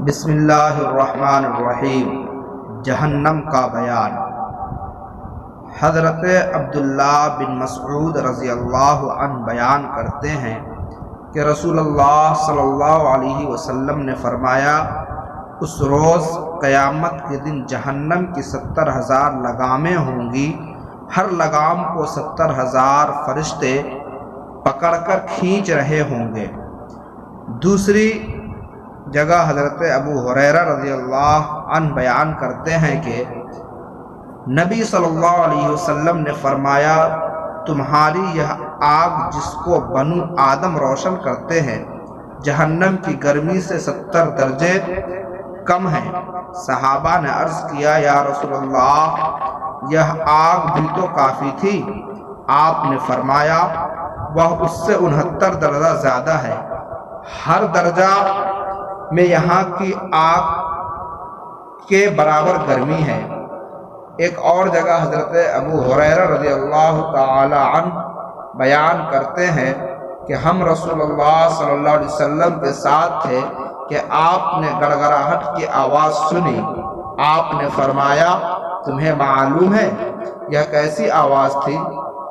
بسم اللہ الرحمن الرحیم۔ جہنم کا بیان۔ حضرت عبداللہ بن مسعود رضی اللہ عنہ بیان کرتے ہیں کہ رسول اللہ صلی اللہ علیہ وسلم نے فرمایا، اس روز قیامت کے دن جہنم کی 70,000 لگامیں ہوں گی، ہر لگام کو 70,000 فرشتے پکڑ کر کھینچ رہے ہوں گے۔ دوسری جگہ حضرت ابو ہریرہ رضی اللہ عنہ بیان کرتے ہیں کہ نبی صلی اللہ علیہ وسلم نے فرمایا، تمہاری یہ آگ جس کو بنو آدم روشن کرتے ہیں جہنم کی گرمی سے 70 درجے کم ہے۔ صحابہ نے عرض کیا، یا رسول اللہ، یہ آگ بھی تو کافی تھی۔ آپ نے فرمایا، وہ اس سے 69 درجہ زیادہ ہے، ہر درجہ میں یہاں کی آگ کے برابر گرمی ہے۔ ایک اور جگہ حضرت ابو ہریرہ رضی اللہ تعالی عنہ بیان کرتے ہیں کہ ہم رسول اللہ صلی اللہ علیہ وسلم کے ساتھ تھے کہ آپ نے گڑگڑاہٹ کی آواز سنی۔ آپ نے فرمایا، تمہیں معلوم ہے یہ کیسی آواز تھی؟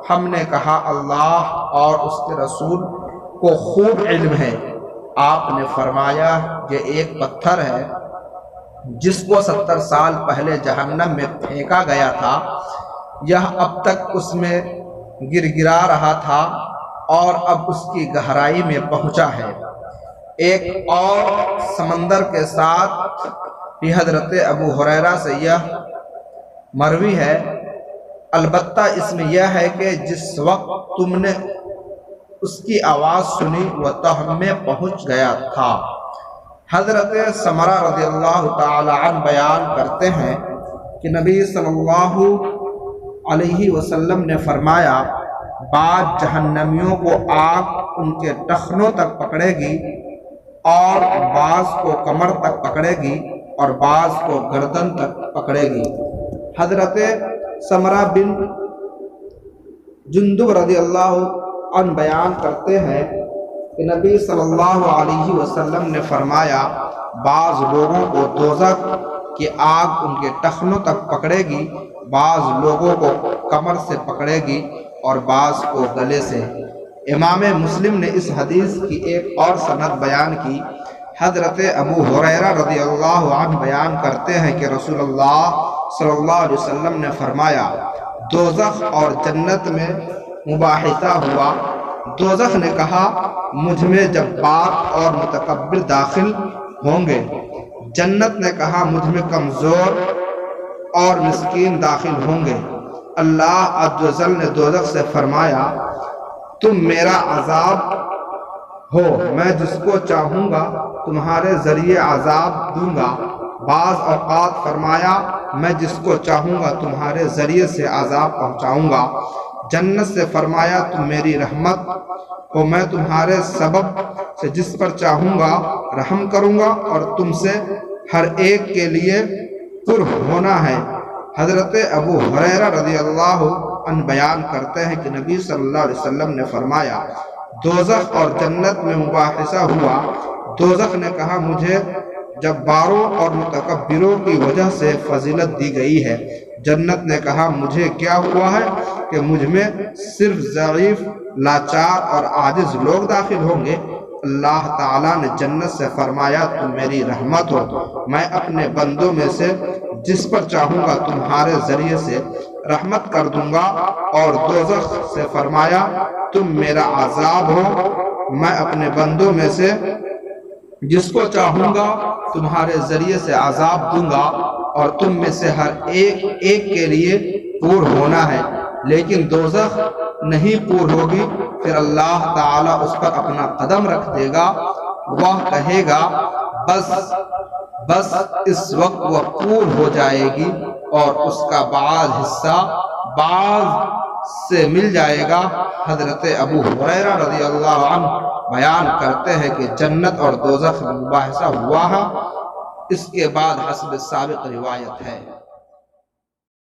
ہم نے کہا، اللہ اور اس کے رسول کو خوب علم ہے۔ آپ نے فرمایا، یہ ایک پتھر ہے جس کو 70 سال پہلے جہنم میں پھینکا گیا تھا، یہ اب تک اس میں گر گرا رہا تھا اور اب اس کی گہرائی میں پہنچا ہے۔ ایک اور سمندر کے ساتھ بھی حضرت ابو ہریرہ سے یہ مروی ہے، البتہ اس میں یہ ہے کہ جس وقت تم نے اس کی آواز سنی وہ تہم میں پہنچ گیا تھا۔ حضرت سمرہ رضی اللہ تعالی عنہ بیان کرتے ہیں کہ نبی صلی اللہ علیہ وسلم نے فرمایا، بعض جہنمیوں کو آگ ان کے ٹخنوں تک پکڑے گی اور بعض کو کمر تک پکڑے گی اور بعض کو گردن تک پکڑے گی۔ حضرت سمرہ بن جندب رضی اللہ عنہ بیان کرتے ہیں کہ نبی صلی اللہ علیہ وسلم نے فرمایا، بعض لوگوں کو دوزخ کی آگ ان کے ٹخنوں تک پکڑے گی، بعض لوگوں کو کمر سے پکڑے گی اور بعض کو گلے سے۔ امام مسلم نے اس حدیث کی ایک اور سند بیان کی۔ حضرت ابو ہریرہ رضی اللہ عنہ بیان کرتے ہیں کہ رسول اللہ صلی اللہ علیہ وسلم نے فرمایا، دوزخ اور جنت میں مباحثہ ہوا۔ دوزخ نے کہا، مجھ میں جبار اور متکبر داخل ہوں گے۔ جنت نے کہا، مجھ میں کمزور اور مسکین داخل ہوں گے۔ اللہ عز و جل نے دوزخ سے فرمایا، تم میرا عذاب ہو، میں جس کو چاہوں گا تمہارے ذریعے عذاب دوں گا۔ بعض اوقات فرمایا، میں جس کو چاہوں گا تمہارے ذریعے سے عذاب پہنچاؤں گا۔ جنت سے فرمایا، تم میری رحمت ہو، میں تمہارے سبب سے جس پر چاہوں گا رحم کروں گا اور تم سے ہر ایک کے لیے پر ہونا ہے۔ حضرت ابو ہریرہ رضی اللہ عنہ بیان کرتے ہیں کہ نبی صلی اللہ علیہ وسلم نے فرمایا، دوزخ اور جنت میں مباحثہ ہوا۔ دوزخ نے کہا، مجھے جباروں اور متکبروں کی وجہ سے فضیلت دی گئی ہے۔ جنت نے کہا، مجھے کیا ہوا ہے کہ مجھ میں صرف ضعیف، لاچار اور عاجز لوگ داخل ہوں گے۔ اللہ تعالیٰ نے جنت سے فرمایا، تم میری رحمت ہو، میں اپنے بندوں میں سے جس پر چاہوں گا تمہارے ذریعے سے رحمت کر دوں گا۔ اور دوزخ سے فرمایا، تم میرا عذاب ہو، میں اپنے بندوں میں سے جس کو چاہوں گا تمہارے ذریعے سے عذاب دوں گا اور تم میں سے ہر ایک کے لیے پور ہونا ہے۔ لیکن دوزخ نہیں پور ہوگی، پھر اللہ تعالیٰ اس پر اپنا قدم رکھ دے گا۔ وہ کہے گا، بس اس وقت وہ پور ہو جائے گی اور اس کا بعض حصہ بعض سے مل جائے گا۔ حضرت ابو ہریرہ رضی اللہ عنہ بیان کرتے ہیں کہ جنت اور دوزخ میں مباحثہ ہوا ہے، اس کے بعد حسب سابق روایت ہے۔